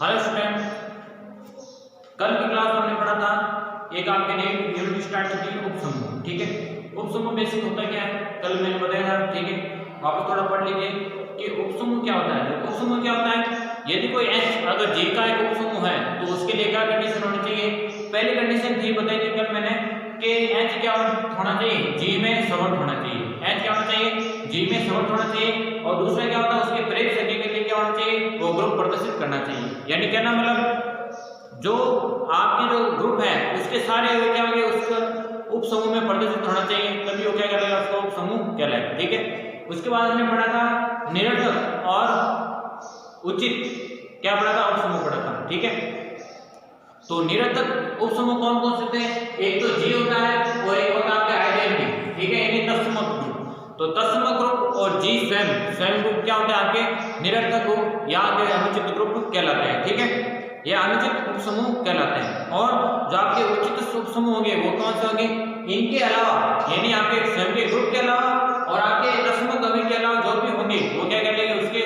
Hello student, कल की class में हमने पढ़ा था एक आपके नई यूनिट स्टार्ट की थी उपसमूह। ठीक है, उपसमूह बेसिक होता क्या है कल मैंने बताया था। ठीक है, वापस थोड़ा पढ़ लीजिए कि उपसमूह क्या होता है। तो उपसमूह क्या होता है, यदि कोई एच अगर जी का एक उपसमूह है तो उसके लिए क्या कंडीशन होनी चाहिए। पहली कंडीशन थी बताई थी कल मैंने कि एच क्या होना चाहिए, जी में सवर्त होना चाहिए। एच क्या होना चाहिए, जी में सवर्त होना चाहिए। और दूसरा क्या होता है, उसके प्रेरक संख्या के लिए क्या होना चाहिए, वो ग्रुप प्रदर्शित करना चाहिए। यानी कहना मतलब जो आपके जो ग्रुप है उसके सारे क्या होंगे उस उपसमूह में प्रदर्शित होना चाहिए, तभी वो क्या करेगा, उसका उपसमूह कहलाएगा। ठीक है, उसके बाद हमने पढ़ा था निरर्थक और उचित, क्या पढ़ा था, उपसमूह पढ़ा था। ठीक है, तो निरर्थक उपसमूह कौन कौन से थे, एक तो जी होता है और एक होता है आपका आइडियल भी। ठीक है, यानी तत्समक ग्रुप। तो तत्समक ग्रुप और जी स्वयं ग्रुप क्या होते हैं आपके निरर्थक ग्रुप या आपके अनुचित ग्रुप कहलाते हैं। ठीक है, ये अनुचित उपसमूह कहलाते हैं। और जो आपके उचित उपसमूह होंगे वो कौन से होंगे, इनके अलावा यानी आपके स्वयं के ग्रुप के अलावा और आपके तत्समक अवयव के अलावा जो भी होंगे वो क्या कहलाएंगे, उसके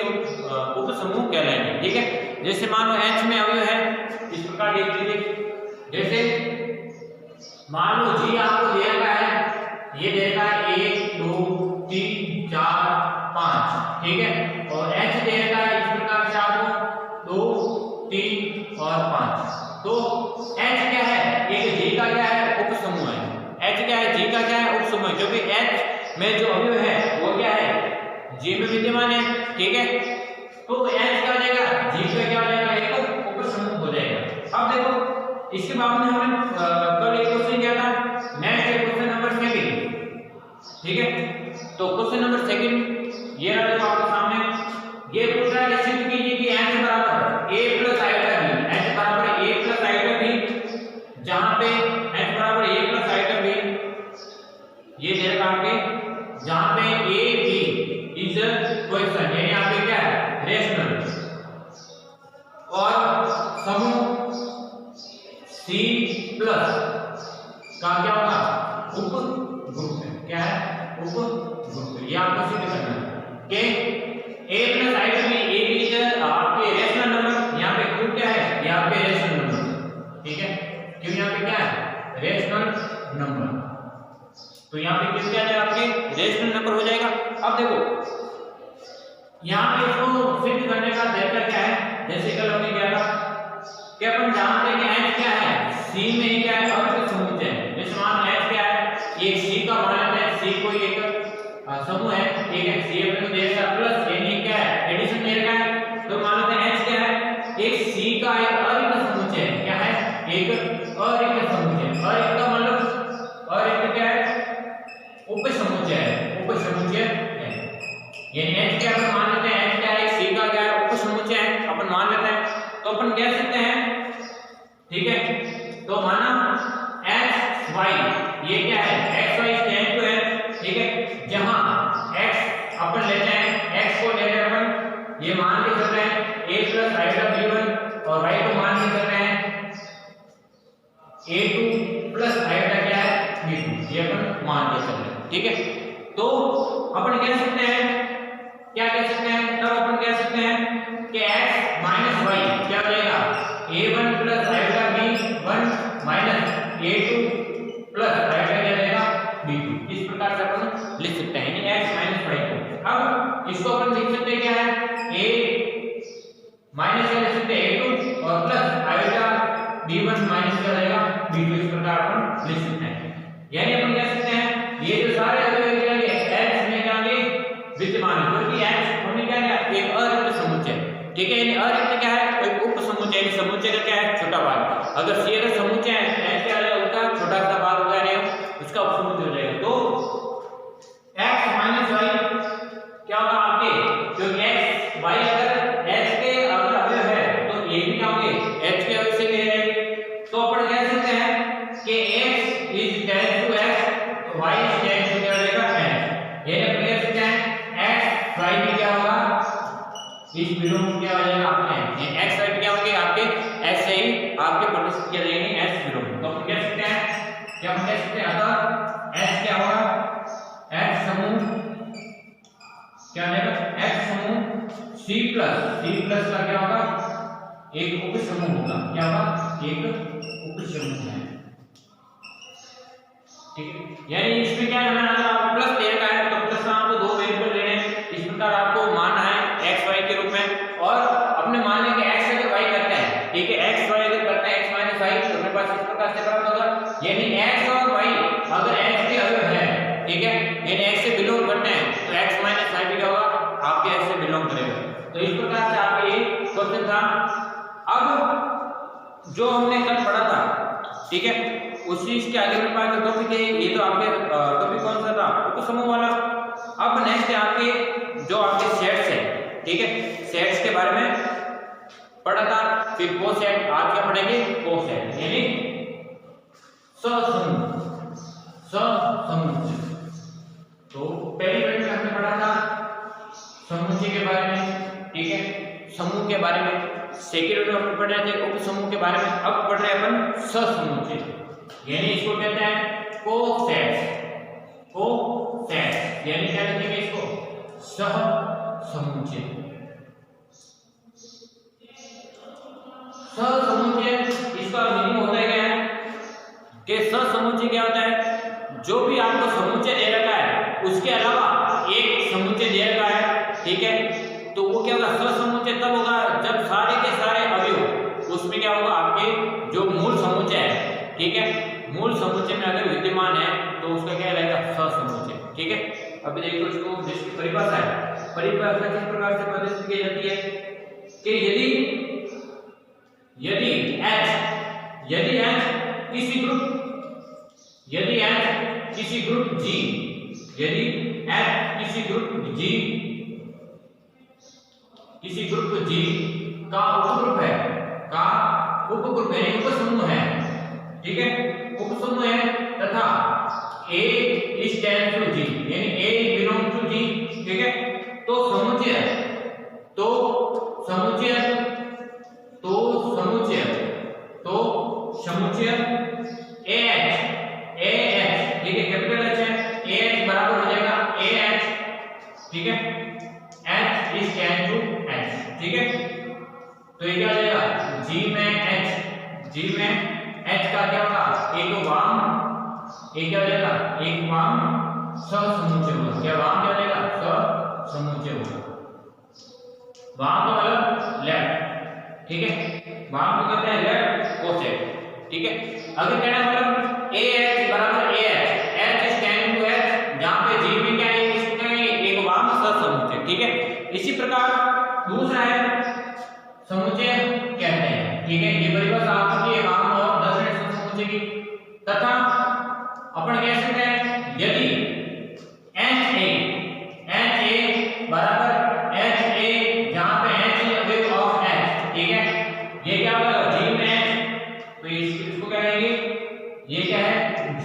उपसमूह कहलाएंगे। ठीक है, जैसे मान लो एच में अवयव है, इस प्रकार देख लीजिए। जैसे मान लो जी आपको दिया गया है, ये देता है 1 2 3 4 5। ठीक है, और एच देता है इस प्रकार से आपको 2 3 और 5। तो एच क्या है, एक जी का क्या है, उपसमूह है। एच क्या है, जी का क्या है, उपसमूह है, क्योंकि एच में जो अवयव है वो क्या है, जी में विद्यमान है। ठीक है, तो एच क्या हो जाएगा, जी का क्या हो जाएगा, एक उपसमूह हो जाएगा। अब देखो इसके बाद में हमें कल एक क्वेश्चन किया था, नेक्स्ट है क्वेश्चन नंबर 2। ठीक है, तो क्वेश्चन नंबर 2 ये रहा देखो आपके सामने। ये पूछ रहा है कि सिद्ध कीजिए कि h बराबर a plus iota b, h बराबर a प्लस आइटा b, जहां पे h बराबर a प्लस आइटा b ये दे रखा आपके, जहां पे a b इज क्वेश्चन यानी आपके क्या है, रेशनल, और समूह C प्लस का क्या होगा, उप ग्रुप है। क्या है, उप ग्रुप है। ये आपको सिद्ध करना है कि a plus iota b, a is आपके रेशनल नंबर, यहाँ पे क्यों क्या है, ये आपके रेशनल नंबर। ठीक है, क्यों यहाँ पे क्या है, रेशनल नंबर, तो यहाँ पे क्यों क्या है, आपके रेशनल नंबर हो जाएगा। अब देखो यहाँ पे इसको सिद्ध करने का तरीका क्या है, जैसे कल हमने किया था कि अपन जानते हैं कि h क्या है, c में क्या है, और समूह है। जैसे मान h क्या है, एक c का मान लेते हैं, c कोई एक समूह है। ठीक है, c अपने को देगा प्लस यानी क्या है, एडिशन दे रखा है। तो मान लेते हैं h क्या है, एक c का एक अरिक्त समूह है। क्या है, एक अरिक्त समूह है। अरिक्त का मतलब अरिक्त क्या है, उपसमूह है, उपसमूह है। यानी h क्या अपन मान लेते हैं, h क्या है, c का क्या है, उपसमूह है, अपन मान लेते हैं। तो अपन कह सकते हैं, ठीक है, तो माना x y ये क्या है, x y स्टैंड टू है। ठीक है, जहां x अपन लेते हैं, x को लेते हैं अपन, ये मान के चल रहे हैं a प्लस आइटा b1, और y को मान के चल रहे हैं a2 प्लस आइटा क्या है, b2, ये अपन मान के चल रहे हैं। ठीक है, तो अपन कह सकते हैं, क्या कह सकते हैं, तब अपन कह सकते हैं कि x माइनस y क्या हो जाएगा, a1 plus iota b1 minus a2 plus iota क्या जाएगा, b2। इस प्रकार से अपन लिख सकते हैं, यानी x माइनस y को। अब इसको अपन लिख सकते हैं क्या है, a माइनस क्या लिख सकते हैं, a2 और प्लस आइटा b1 माइनस क्या जाएगा, b2। इस प्रकार अपन लिख सकते हैं, यानी अपन कह सकते हैं ये जो सारे अवयव क्या है, x में क्या है विद्यमान है, क्योंकि x हमने क्या लिया, एक अरिक्त समूह है। ठीक है, यानी अरिक्त क्या है, एक उपसमूह है, यानी समूह का क्या है, छोटा भाग। अगर c अगर समूह है, h क्या है, उसका छोटा सा भाग होगा, यानी उसका उपसमूह हो जाएगा। तो x माइनस y क्या होगा आपके, क्योंकि x y अगर h के अगर अवयव है तो a भी क्या होंगे, h के अवयव से ले जाएंगे। तो अपन कह सकते हैं कि x is tends to x, y is tends to क्या हो जाएगा, h। ये अपन कह सकते हैं x y भी क्या होगा, इस विलोम क्या हो जाएगा आपके, ये x y क्या होंगे आपके, s से ही आपके प्रदर्शित किया जाएंगे s विलोम। तो अपन कह सकते हैं, क्या हम कह सकते हैं, अतः s क्या होगा, x समूह क्या होगा, x समूह c प्लस का क्या होगा, एक उपसमूह होगा। क्या होगा? एक उपसमूह है, ठीक है। यानी इसमें क्या करना है, अगर आपको प्लस दे रखा है तो प्लस में आपको दो वेरिएबल लेने हैं। इस प्रकार आपको मानना है x y के रूप में, और अपने मान लेंगे x अगर y करते हैं, ठीक है, x y अगर करते हैं x माइनस y, तो मेरे पास इस प्रकार से प्राप्त होगा। यानी x और y अगर x के अवयव है, ठीक है, यानी x से बिलोंग करते हैं, तो x माइनस y भी क्या होगा? आपके x से बिलोंग करेगा। तो इस प्रकार से आपका ये क्वेश्चन था। अब जो हमने कल पढ़ा था, ठीक है, उस चीज के आगे मेरे पास टॉपिक है, ये तो आपके टॉपिक कौन सा था? उपसमूह वाला। अब नेक्स्ट है आपके जो आपके सेट्स है, ठीक है, सेट्स के बारे में पढ़ा था। फिर कोसेट, आज क्या पढ़ेंगे? कोसेट, यानी ससमूह। तो पहली यूनिट में हमने पढ़ा था समुच्चय के बारे में, ठीक है, समूह के बारे में। सेकंड यूनिट में हम पढ़ रहे थे उपसमूह के बारे में। अब पढ़ रहे हैं अपन ससमुच्चय, यानी इसको कहते हैं कोसेट्स। कोसेट्स यानी क्या कहते हैं इसको? सहसमुच्चय। सहसमुच्चय इसका मीनिंग होता है क्या है कि सहसमुच्चय क्या होता है? जो भी आपको समुच्चय दे रखा है उसके अलावा एक समुच्चय दे रखा है, ठीक है, तो वो क्या होगा? सहसमुच्चय तब होगा जब सारे के सारे अवयव उसमें क्या होगा? आपके जो मूल समुच्चय है, ठीक है, मूल समुच्चय में अगर विद्यमान है तो उसका क्या रहेगा? सहसमुच्चय, ठीक है। अभी देखो इसको, जिसकी परिभाषा है, परिभाषा किस प्रकार से प्रदर्शित की जाती है कि यदि h किसी ग्रुप G, यदि h किसी ग्रुप G का उपग्रुप है, उपसमूह है, ठीक है, उपसमूह है, तथा A is tends to G, यानी A belongs to G, ठीक है, तो समुच्चय AH, ठीक है, कैपिटल H है, AH बराबर हो जाएगा AH, ठीक है, H is tends to H, ठीक है। तो ये क्या हो जाएगा? G में H का क्या होगा? एक वाम, एक क्या हो जाएगा? एक वाम सहसमुच्चय होगा। क्या वाम क्या हो जाएगा? सहसमुच्चय होगा। वाम का मतलब लेफ्ट, ठीक है, वाम को कहते हैं लेफ्ट कोसेट, ठीक है। अगर कहना मतलब AH बराबर AH, H is tends to H, जहां पे G में क्या है? इसका एक वाम सहसमुच्चय, ठीक है। इसी प्रकार दूसरा है समुच्चय कहते हैं, ठीक है, ये परिभाषा आपकी है वाम और दक्षिण सहसमुच्चय की। तथा अपन कह सकते हैं यदि HA बराबर HA, जहां पे H is अवयव ऑफ H, ठीक है, ये क्या होगा? G में H, तो इसको क्या कहेंगे? ये क्या है? G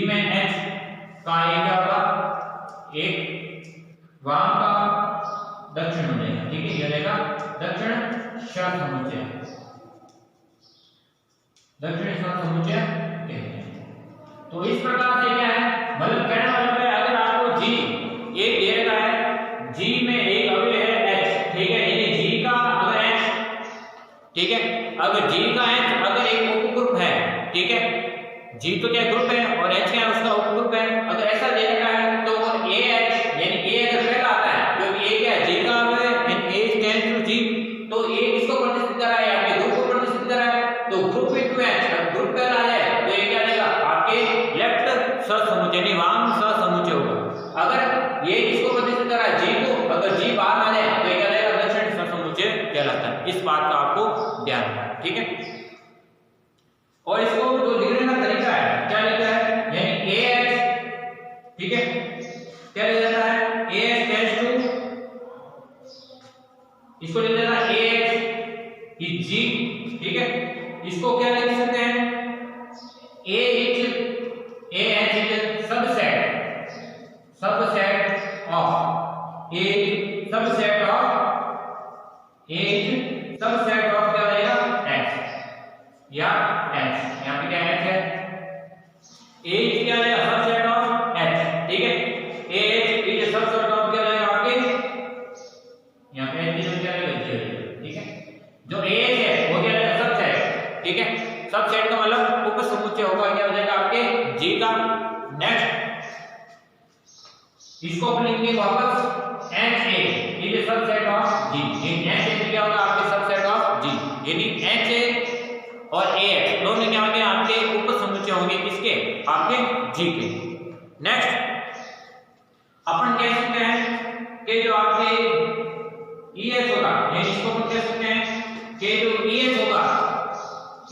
में H का ये क्या होगा? एक वाम का दक्षिण हो जाएगा, ठीक है, ये रहेगा दक्षिण सहसमुच्चय, दक्षिण सहसमुच्चय कहते हैं। तो इस प्रकार से क्या है, मतलब कहना मतलब है अगर आपको G एक दे रखा है, G में एक अवयव है H, ठीक है, यानी G का अगर H, ठीक है, अगर G का H अगर एक उपग्रुप है, ठीक है, G तो क्या ग्रुप है और H क्या है? उसका उपग्रुप है। अगर ऐसा दे रखा है तो AH, यानी A अगर पहला आता है, क्योंकि A क्या है? G का अवयव है, A stands to G, तो A किसको प्रदर्शित कर रहा है? आपके ग्रुप को प्रदर्शित कर रहा है। तो ग्रुप इनटू H, अगर ग्रुप पहला आ जाए तो ये क्या रहेगा? आपके लेफ्ट सहसमुच्चय, यानी वाम सहसमुच्चय होगा। अगर ये किसको प्रदर्शित कर रहा है? G को, अगर G बाहर आ जाए तो ये क्या रहेगा? दक्षिण सहसमुच्चय कहलाता है। इस बात का आपको ध्यान रखना है, ठीक है। और इसको जो लिखने का तरीका है, क्या लिखा है? यानी AH, ठीक है, क्या लिखा जाता है? AH tends to, इसको लिख देना AH is G, ठीक है, इसको क्या लिख सकते हैं? AH is subset of subset of क्या रहेगा? H या H, यहाँ पे क्या H है? H क्या रहेगा? सबसेट ऑफ H, ठीक है, AH इज सबसेट ऑफ क्या रहेगा आपके? यहाँ पे H क्या रहेगा? G, ठीक है। होगा क्या हो जाएगा आपके जी का। नेक्स्ट इसको अपन लिखेंगे वापस H A is a subset of G. In H A क्या होगा आपके सबसेट ऑफ जी, यानी एच ए और ए एच दोनों क्या होंगे आपके उप समुच्चय होंगे किसके आपके जी के। नेक्स्ट अपन कह सकते हैं कि जो आपके EH होगा, यानी इसको अपन कह सकते हैं कि जो EH होगा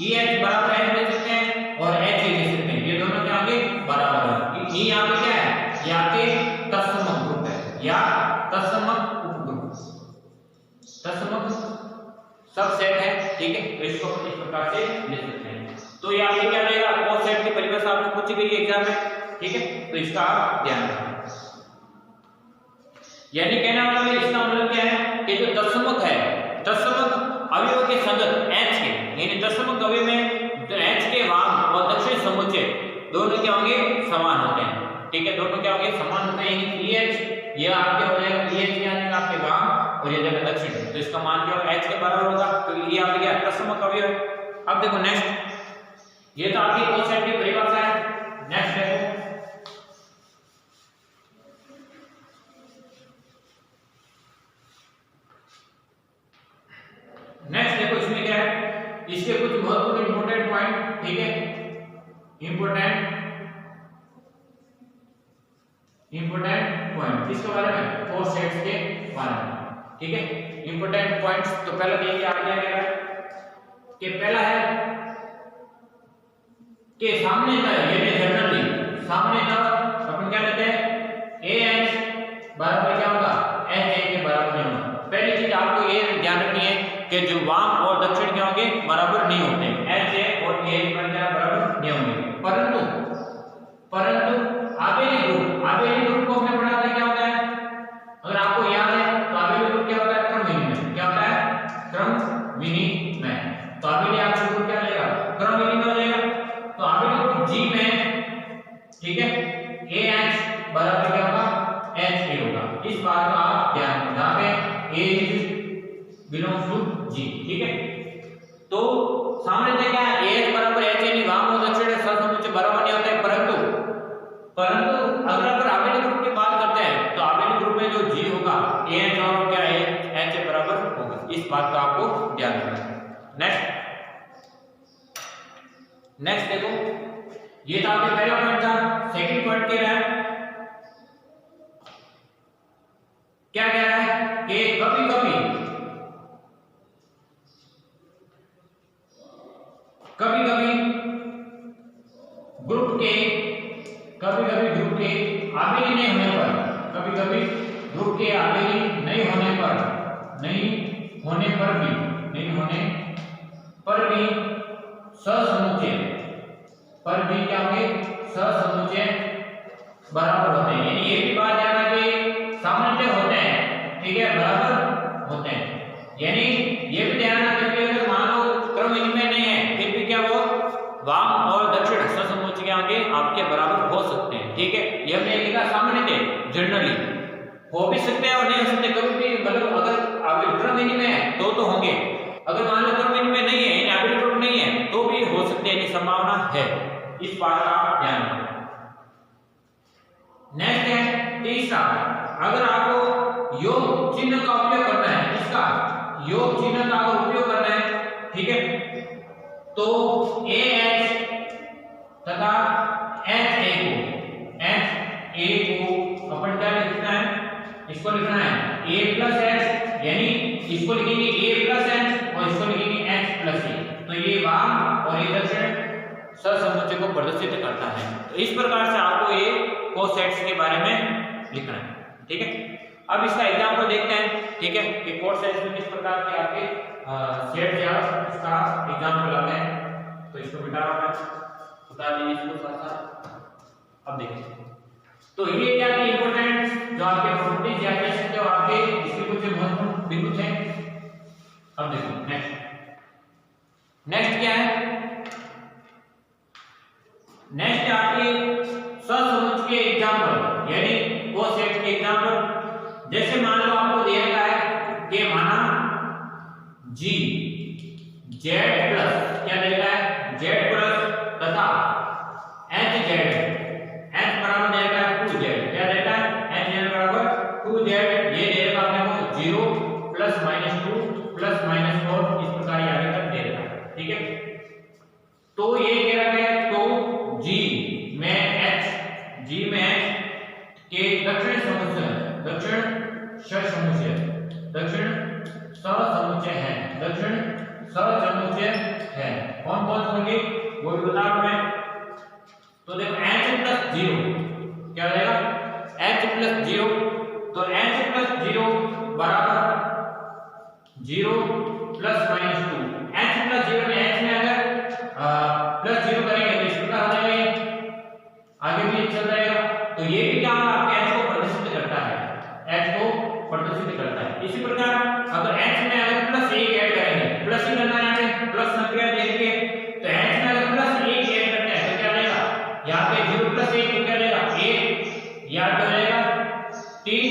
EH बराबर है ले सकते हैं और HA ले सकते हैं, ये दोनों क्या होंगे बराबर है। ये यहाँ पे क्या है, ये आपके तत्समक ग्रुप है या तत्समक उपग्रुप, तत्समक सबसेट है, ठीक है। तो इसको अपन इस प्रकार से ले सकते हैं। तो यहाँ पे क्या रहेगा, कोसेट की परिभाषा आपको पूछी गई एग्जाम में, ठीक है। तो इसका आप ध्यान रखना, यानी कहना मतलब इसका मतलब क्या है कि जो तत्समक है, तत्समक अवयव के संगत H के, यानी तत्समक अवयव में H के वाम और दक्षिण समुच्चय दोनों क्या होंगे समान होते हैं, ठीक है। दोनों क्या होंगे समान होते हैं, यानी EH ये आपके हो जाएगा EH क्या आएगा आपके वाम और ये जाएगा दक्षिण, तो इसका मान क्या होगा H के बराबर होगा, क्योंकि ये आपके क्या तत्समक अवयव है। अब देखो नेक्स्ट, ये तो आपकी कोसेट की परिभाषा है। नेक्स्ट देखो नेक्स्ट देखो इसमें क्या है, इसके कुछ महत्वपूर्ण इंपॉर्टेंट पॉइंट, ठीक है। इंपॉर्टेंट पॉइंट किसके बारे में, कोसेट्स के बारे में, ठीक है। इंपॉर्टेंट पॉइंट्स तो पहला देखिए आ गया मेरा कि पहला है कि सामने तरफ ये जनरली सामने तरफ अपन क्या लेते हैं AH बराबर क्या होगा HA के बराबर नहीं होगा। पहली चीज आपको ये ध्यान रखनी है कि जो वाम और दक्षिण क्या होंगे बराबर नहीं होते, HA और AH बराबर नहीं होंगे। परंतु आबेली ग्रुप को हमने पढ़ा था क्या होता है, अगर आपको याद है तो आबेली ग्रुप क्या होता है क्रम विनिमय, क्या होता है क्रम विनिमय। तो आबेली आपका ग्रुप क्या रहेगा क्रम विनिमय हो जाएगा। तो आबेली ग्रुप G में, ठीक है, AH बराबर क्या होगा HA होगा। इस बात का आप ध्यान रखना, जहां पे A बिलोंग्स टू G, ठीक है। तो सामने देखा है AH बराबर HA नहीं, वाम और दक्षिण सहसमुच्चय बराबर नहीं होते हैं, परंतु अगर आबेली ग्रुप की बात करते हैं तो आबेली ग्रुप में जो G होगा AH और क्या है HA बराबर होगा। इस बात का आपको ध्यान रखना है। नेक्स्ट देखो, ये था आपके पहला पॉइंट था। सेकंड पॉइंट क्या है, क्या कह रहा है कि कभी कभी ग्रुप के आबेली नहीं होने पर, ग्रुप के आबेली नहीं होने पर भी सहसमुच्चय क्या होंगे सहसमुच्चय बराबर होते हैं। यानी ये भी बात ध्यान रखिए, सामंजस्य होते हैं, ठीक है, बराबर होते हैं। यानी ये भी ध्यान रखिए अगर मान लो क्रम विनिमय नहीं है फिर भी क्या वो वाम और दक्षिण सहसमुच्चय के आगे आपके बराबर हो सकते हैं, ठीक है। ये हमने लिखा सामान्य जनरली हो भी सकते हैं और नहीं हो सकते, कभी भी मतलब अगर आबेली क्रम विनिमय है तो होंगे, अगर मान लो क्रम विनिमय नहीं है यानी आबेली ग्रुप नहीं है तो भी हो सकते हैं, यानी संभावना है। इस बात का आप ध्यान रखें। नेक्स्ट है तीसरा, अगर आपको योग चिन्ह का उपयोग करना है, इसका योग चिन्ह का उपयोग करना है, ठीक है, तो AH तथा HA को अपन क्या लिखना है, इसको लिखना है A प्लस H, यानी इसको लिखेंगे A प्लस H और इसको लिखेंगे H प्लस A। तो ये वाम और ये दक्षिण सहसमुच्चय को प्रदर्शित करता है। तो इस प्रकार से आपको ये कोसेट्स के बारे में लिखना है, ठीक है। अब इसका एग्जांपल देखते हैं, ठीक है, कि कोसेट्स में किस प्रकार के आपके सेट या इसका एग्जांपल आते हैं। तो इसको मिटा रहा मैं, बता दीजिए इसको साथ। अब देखिए, तो ये क्या थी इंपॉर्टेंट जो आपके प्रॉपर्टीज या कह सकते हो आपके इसके कुछ महत्वपूर्ण बिंदु थे। अब देखो नेक्स्ट क्या है, नेक्स्ट आपके सहसमुच्चय के एग्जांपल, यानी कोसेट के एग्जांपल। जैसे मान लो आपको दिया गया है कि माना G Z प्लस क्या दिया है Z प्लस तथा दक्षिण सहसमुच्चय है। कौन कौन से होंगे वो भी बता दूं मैं। तो देखो h प्लस 0 क्या हो जाएगा, h प्लस 0, तो h प्लस 0 बराबर 0 प्लस माइनस 2। h प्लस 0 में h में अगर प्लस 0 करेंगे तो इस प्रकार हो जाएगा, आगे भी चल जाएगा। तो ये भी क्या आपके h को प्रदर्शित करता है, h को प्रदर्शित करता है। इसी प्रकार अगर h में अगर प्लस 1 ऐड करेंगे, प्लस ही करना है, यहाँ पे प्लस संख्या देंगे, तो h में अगर प्लस 1 ऐड करते हैं तो क्या रहेगा, यहाँ पे 0 प्लस 1 तो क्या रहेगा 1, यहाँ पे हो जाएगा 3,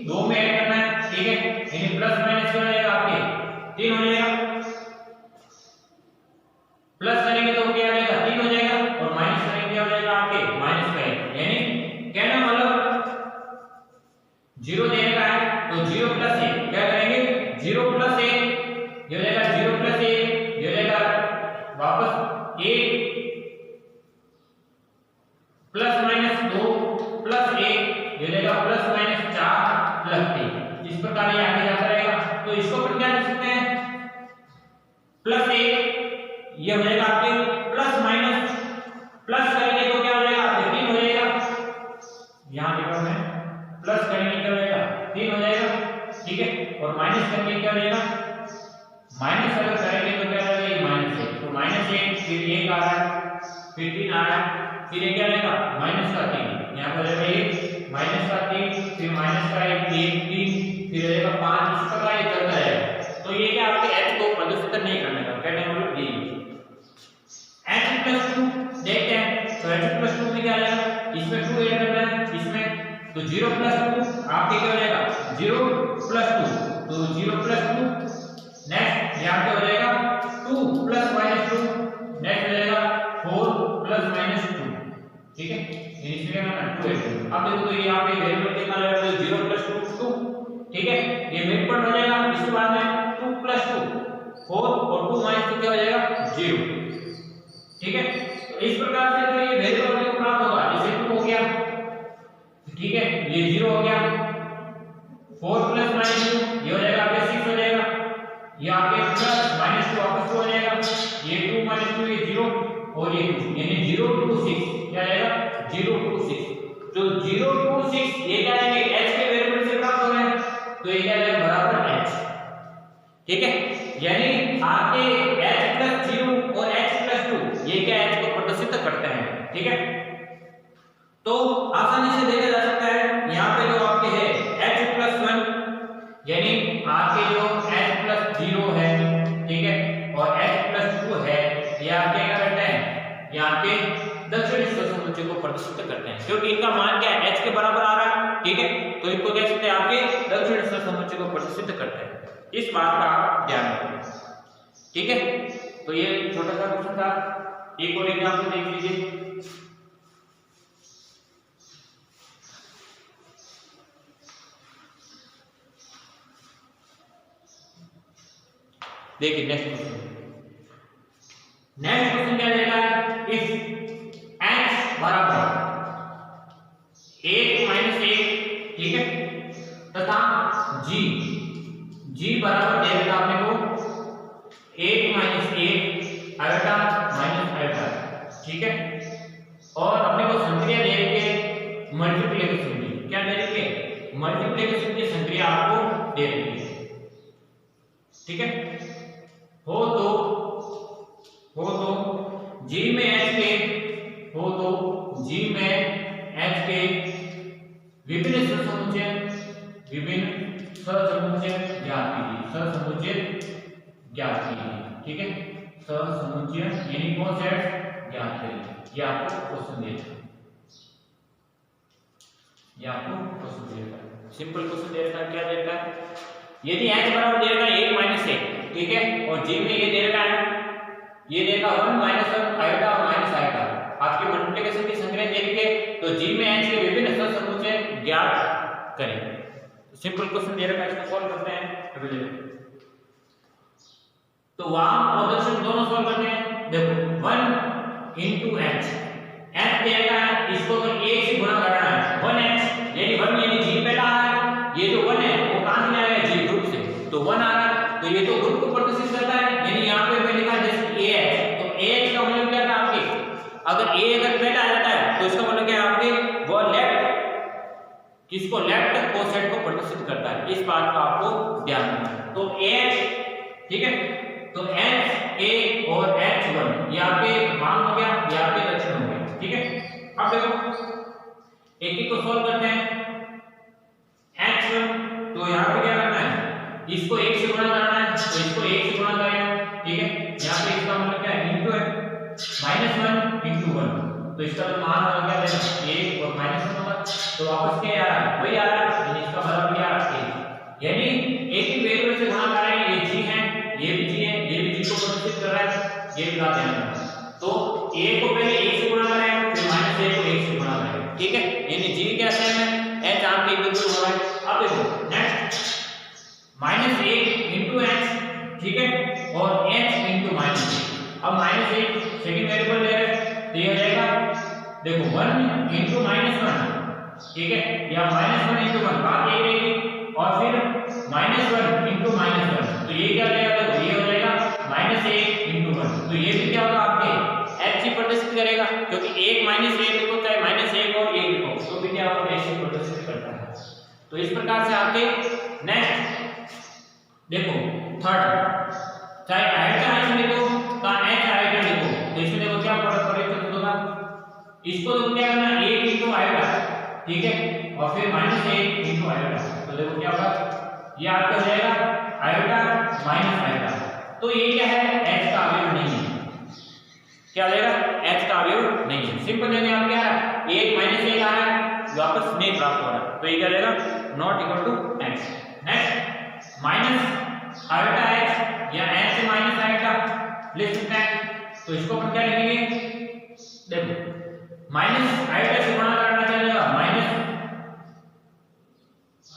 2 में ऐड करना है, ठीक है, यानी प्लस माइनस क्या हो जाएगा आपके 3 हो जाएगा। प्लस करेंगे तो क्या हो जाएगा 3 हो जाएगा, और माइनस करेंगे क्या हो जाएगा आपके माइनस का 1। यानी कहना मतलब 0 देने का है तो 0 प्लस 1 क्या करेंगे, 0 प्लस 1 ये हो जाएगा 0 प्लस 1 ये हो जाएगा वापस 1 प्लस माइनस 2 प्लस 1 ये हो जाएगा प्लस माइनस 4 प्लस 3। इस प्रकार ये आगे जाता रहेगा। तो इसको अपन क्या लिख सकते हैं, प्लस 1 ये हो जाएगा आपके प्लस माइनस, प्लस करेंगे तो क्या हो जाएगा आपके 3 हो जाएगा, यहां देखो मैं प्लस करेंगे क्या हो जाएगा 3 हो जाएगा, ठीक है, और माइनस करेंगे क्या हो जाएगा, माइनस अगर करेंगे तो क्या हो जाएगा माइनस 1, तो माइनस 1 फिर 1 आ रहा है, फिर 3 आ रहा है, फिर ये क्या रहेगा माइनस का 3, यहाँ पर रहेगा ये माइनस का 3, फिर माइनस का 1 3, फिर रहेगा 5, इस प्रकार ये चलता रहेगा। तो ये क्या आपके h को प्रदर्शित नहीं करने का कहने का मतलब ये h प्लस 2 देखते हैं। तो h प्लस 2 में क्या आएगा, इसमें 2 ऐड करना है, इसमें तो 0 प्लस 2 आपके क्या हो जाएगा 0 प्लस 2, तो 0 प्लस 2 नेक्स्ट यहाँ पे हो जाएगा 2 प्लस माइनस 2, नेक्स्ट हो जाएगा 4 प्लस माइनस 2, ठीक है, इसमें क्या करना 2 ऐड। अब देखो तो ये यहाँ पे वेरिएबल कितना रहेगा, तो 0 प्लस 2 2, ठीक है, ये मिड पॉइंट हो जाएगा। इसके बाद में 2 प्लस 2 4 और 2 माइनस 2 क्या हो जाएगा 0, ठीक है। तो इस प्रकार से तो ये वेरिएबल अपने को प्राप्त होगा, इसे 2 हो गया, ठीक है, ये 0 हो गया, 4 प्लस माइनस 2 ये हो जाएगा आपके 6 हो जाएगा, ये आपके प्लस माइनस 2 वापस 2 हो जाएगा, ये 2 माइनस 2 ये 0 और ये 2, यानी 0 2 6 क्या आएगा 0 2 6। तो 0 2 6 ये क्या आएंगे h के वेरिएबल से प्राप्त हो रहे हैं, तो ये क्या आएगा बराबर h, ठीक है, यानी आपके h प्लस 0 और h प्लस 2 ये क्या h को प्रदर्शित करते हैं, ठीक है। तो आसानी से देखा जा सकता है, यहाँ पे जो आपके है h प्लस 1 यानी आपके जो h प्लस 0 है, ठीक है, और h प्लस 2 है, ये आपके क्या करते हैं, ये आपके दक्षिण सहसमुच्चय को प्रदर्शित करते हैं, क्योंकि इनका मान क्या है h के बराबर आ रहा है, ठीक है, तो इनको कह सकते हैं आपके दक्षिण सहसमुच्चय को प्रदर्शित करते हैं। इस बात का आप ध्यान रखें, ठीक है। तो ये छोटा सा क्वेश्चन था, एक और एग्जांपल देख लीजिए। देखिए नेक्स्ट क्वेश्चन, नेक्स्ट क्वेश्चन क्या देगा, इफ x बराबर 1 माइनस 1, ठीक है, तथा g बराबर दे देगा आपने को 1 माइनस 1 आयोटा माइनस आयोटा, ठीक है, और अपने को संक्रिया दे के मल्टीप्लिकेशन की क्या दे रही है, मल्टीप्लिकेशन की संक्रिया आपको दे रही है, ठीक है। हो तो g में h के विभिन्न सहसमुच्चय ज्ञात कीजिए, ठीक है, सहसमुच्चय यानी कौन से ज्ञात करिए, ये आपको क्वेश्चन दिया, ये आपको क्वेश्चन दिया, सिंपल क्वेश्चन दे रखा है, क्या दे रखा है, यदि h बराबर दे रखा है 1 माइनस 1, ठीक है, और g में ये दे रखा है, ये देगा 1 माइनस 1 आयोटा और माइनस आयोटा, आपके मल्टीप्लिकेशन की संख्या दे के तो g में h के विभिन्न सहसमुच्चय ज्ञात करें। सिंपल क्वेश्चन दे रखा है, इसको सॉल्व करते हैं। अभी देखो तो वाम और दक्षिण दोनों सॉल्व करते हैं। देखो 1 into h दे रखा है, इसको तो 1 से गुणा करना है, 1h यानी 1 यानी g पहला आ रहा है, ये जो 1 है वो कहां से आएगा g ग्रुप से, तो 1 आ रहा है, तो ये तो ग्रुप को प्रदर्शित करता है, यानी यहाँ पे मैं लिखा जैसे ए है, तो ए का मतलब क्या था आपके, अगर ए अगर पहला आ जाता है तो इसका मतलब क्या है आपके, वो लेफ्ट किसको, लेफ्ट कोसेट को प्रदर्शित करता है। इस बात का आपको ध्यान रखना है। तो एच, ठीक है, तो एच ए और H1 ये आपके मान हो गया, ये आपके लक्षण हो गए, ठीक है। अब देखो एक एक को सॉल्व करते हैं। H1 तो यहाँ पे क्या करना है, इसको 1 से गुणा करना है, तो इसको 1 से गुणा करें, ठीक है। यहाँ पे इसका मतलब क्या है, इंटू है, -1 इंटू 1, तो इसका तो मान हो गया 1 और -1 होगा, तो वापस क्या आ रहा है, वही आ रहा है, यानी इसका बराबर क्या आ रहा है, यानी एक ही वैल्यू से गुणा कर रहे हैं। ये g है, ये भी g है, ये भी g को प्रदर्शित कर रहा है, ये भी बात ध्यान रखना। तो a को पहले 1 से गुणा करें, फिर -a को 1 से गुणा करें, ठीक है, यानी g क्या सेम है, h आपके बिल्कुल हो रहा है। अब देखो नेक्स्ट -1 इंटू h, ठीक है, और h इंटू -1, अब -1 सेकंड वेरिएबल ले रहे हैं, तो ये हो जाएगा देखो 1 इंटू -1, ठीक है, या -1 इंटू 1 बात ये रहेगी, और फिर -1 इंटू -1, तो ये क्या हो जाएगा, देखो ये हो जाएगा -1 इंटू 1, तो ये भी क्या होगा आपके h ही प्रदर्शित करेगा, क्योंकि 1 -1 लिखो चाहे -1 और 1 लिखो, तो भी क्या होगा, h ही प्रदर्शित करता है। तो इस प्रकार से आपके नेक्स्ट देखो थर्ड, चाहे आयतन h लिखो का h आयतन लिखो, तो इसमें देखो क्या परिवर्तन होगा, इसको तो क्या करना है 1 इंटू आयतन, ठीक है, और फिर -1 इंटू आयतन, तो देखो क्या होगा, ये आपका हो जाएगा आयतन माइनस आयतन, तो ये क्या है, h का अवयव नहीं है, क्या हो जाएगा, h का अवयव नहीं है। सिंपल यानी आप क्या है 1 -1 आ रहा है, वापस नहीं प्राप्त हो रहा है, तो ये क्या हो जाएगा not equal to h। Next minus iota h या h से माइनस आयटा लिख सकते हैं, तो इसको अपन क्या लिखेंगे, देखो माइनस आयटा से गुणा करना क्या जाएगा, माइनस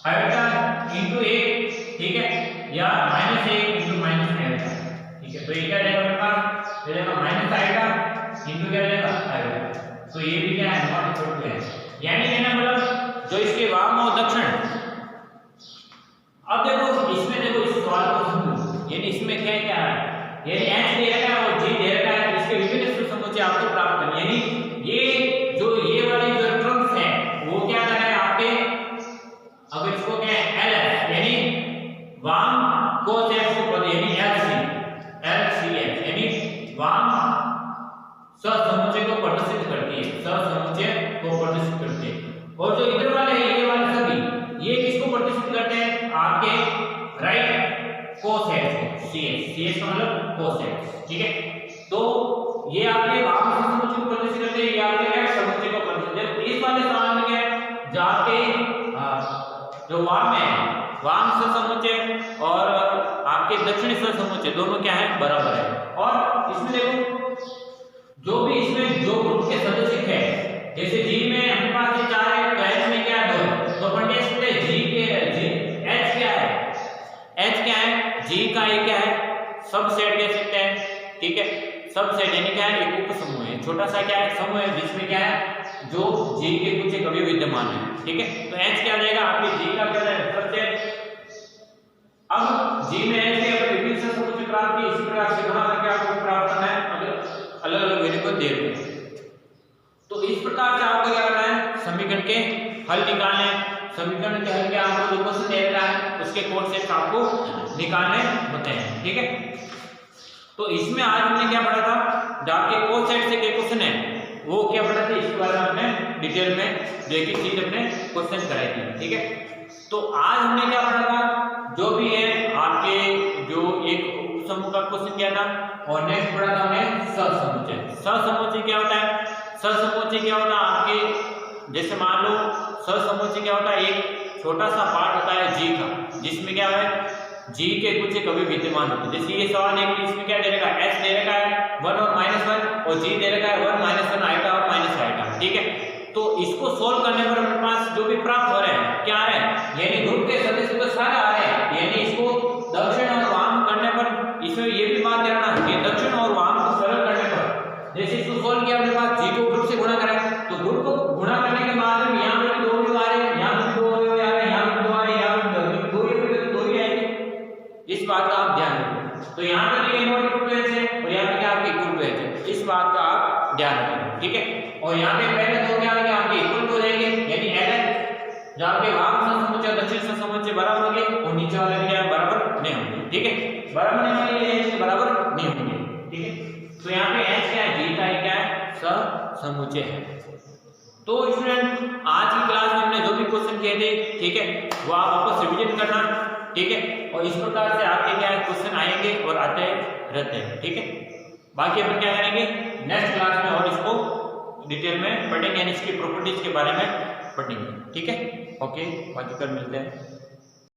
आयटा इंटू 1, ठीक है, या -1 इंटू माइनस आयटा, ठीक है, तो ये क्या जाएगा मेरे पास, ये जाएगा माइनस आयटा इंटू क्या जाएगा आयटा, तो ये भी क्या है नॉट इक्वल टू h, यानी कहना मतलब जो इसके वाम और दक्षिण। अब देखो इसमें देखो इस सवाल को समझो, यानी इसमें क्या क्या है, यानी h दे रखा है और g दे रखा है, इसके विभिन्न समुच्चय आपको प्राप्त करने, यानी ये जो ये वाली जो टर्म्स है वो क्या कर रहा है आपके, अगर इसको क्या है LF यानी वाम cos x को यानी LCS यानी वाम सहसमुच्चय को प्रदर्शित करती है, सहसमुच्चय को प्रदर्शित करती है, और जो इधर वाले हैं ये वाले सभी ये किसको प्रदर्शित करते हैं, आपके राइट cos x को, CS का मतलब cos x, ठीक है, तो ये आपके वाम सहसमुच्चय को प्रदर्शित करते हैं, ये आपके लेफ्ट समुच्चय को प्रदर्शित करते हैं। इस वाले सवाल में क्या है, जाके जो वाम है वाम सहसमुच्चय और आपके दक्षिणी सहसमुच्चय दोनों क्या है बराबर है, और इसमें देखो जो भी इसमें जो ग्रुप के सदस्य है, जैसे जी में हमारे पास ये 4 है, तो h में क्या है 2, तो अपन कह सकते हैं जी के h क्या है, h क्या है, g का ये क्या है सबसेट कह सकते हैं, ठीक है, सबसेट यानी क्या है एक उप समूह है, छोटा सा क्या है समूह है जिसमें क्या है जो g के कुछ एक अवयव विद्यमान है, ठीक है, तो h क्या आ जाएगा आपके g का क्या है सबसेट। अब g में h के विभिन्न समुच्चय प्राप्त की, इसी प्रकार से गुणा करके आपको प्राप्त करना है, अगर अलग अलग वेरिएबल दे रहे हैं, तो इस प्रकार से आपको क्या करना है समीकरण के हल निकालने, समीकरण के हल के आपको जो क्वेश्चन दे रहा है उसके कोड से आपको निकालने होते हैं, ठीक है। तो इसमें आज हमने क्या पढ़ा था, जाके कोड सेट से के क्वेश्चन है वो क्या पढ़ा था, इसके बारे में हमने डिटेल में जो एक चीज अपने क्वेश्चन कराई थी, ठीक है। तो आज हमने क्या पढ़ा था, जो भी है आपके जो एक समूह का क्वेश्चन किया था, और नेक्स्ट पढ़ा था हमने सहसमुच्चय। सहसमुच्चय क्या होता है, सहसमुच्चय क्या होता है आपके, जैसे मान लो सहसमुच्चय क्या होता है, एक छोटा सा पार्ट होता है जी का, जिसमें क्या है जी के कुछ एक अवयव विद्यमान होते हैं, जैसे ये सवाल है कि इसमें क्या दे रखा है, h दे रखा है 1 और -1, और g दे रखा है 1 -1 आयटा और माइनस आयटा, ठीक है। तो इसको सोल्व करने पर हमारे पास जो भी प्राप्त हो रहे हैं क्या आ रहे हैं, यानी ग्रुप के सदस्य तो सारे आ रहे हैं, यानी इसको दक्षिण और वाम करने पर इसमें ये भी बात ध्यान रखना कि दक्षिण और वाम को सरल करने पर जैसे इसको सोल्व किया अपने पास g को ग्रुप से गुणा करा, तो ग्रुप को गुणा करने के बाद में यहां पर 2 भी आ रहे हैं, यहां पर 2 आ रहे हैं, यहां पर 2 आ रहे हैं, यहां पर 2 ही आएंगे, इस बात का आप ध्यान तो यहाँ पे ये नॉट इक्वल टू एच है और यहाँ पे क्या आपके इक्वल टू एच है, इस बात का आप ध्यान रखें, ठीक है। और यहाँ पे पहले दो क्या होंगे आपके इक्वल टू रहेंगे, यानी ln जहाँ पे वाम समुच्चय और दक्षिण समुच्चय बराबर होंगे और नीचे वाले क्या बराबर नहीं होंगे, ठीक है, बराबर नहीं होंगे, ये इसके बराबर नहीं होंगे, ठीक है। तो यहाँ पे h क्या है, जीता है क्या है, समुच्चय है। तो स्टूडेंट आज की क्लास में हमने जो भी क्वेश्चन किए थे, ठीक है, वो आप वापस रिवीजन करना, ठीक है, और इस प्रकार से आपके क्या है क्वेश्चन आएंगे और आते रहते हैं, ठीक है। बाकी अपन क्या करेंगे नेक्स्ट क्लास में और इसको डिटेल में पढ़ेंगे, यानी इसकी प्रॉपर्टीज के बारे में पढ़ेंगे, ठीक है। ओके, बाकी कल मिलते हैं।